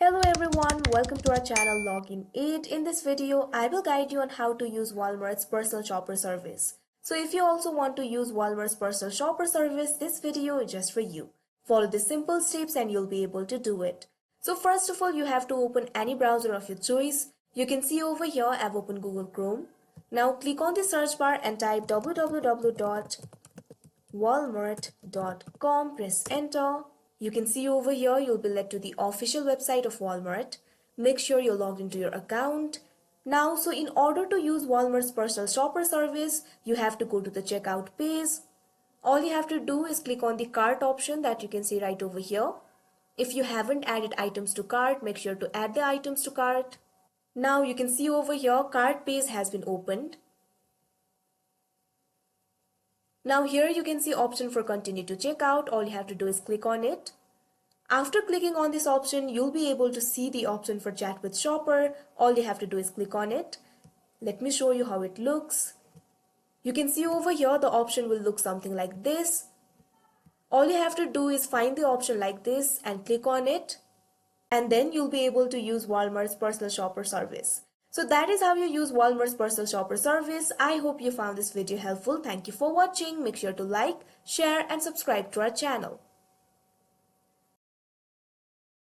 Hello everyone, welcome to our channel Login 8. In this video, I will guide you on how to use Walmart's personal shopper service. So if you also want to use Walmart's personal shopper service, this video is just for you. Follow the simple steps and you'll be able to do it. So first of all, you have to open any browser of your choice. You can see over here, I've opened Google Chrome. Now click on the search bar and type www.walmart.com, press enter. You can see over here you'll be led to the official website of Walmart. Make sure you're logged into your account. Now, so in order to use Walmart's personal shopper service, you have to go to the checkout page. All you have to do is click on the cart option that you can see right over here. If you haven't added items to cart, make sure to add the items to cart. Now you can see over here cart page has been opened. Now here you can see option for continue to checkout. All you have to do is click on it. After clicking on this option, you'll be able to see the option for chat with shopper. All you have to do is click on it. Let me show you how it looks. You can see over here the option will look something like this. All you have to do is find the option like this and click on it. And then you'll be able to use Walmart's personal shopper service. So that is how you use Walmart's personal shopper service. I hope you found this video helpful. Thank you for watching. Make sure to like, share and subscribe to our channel.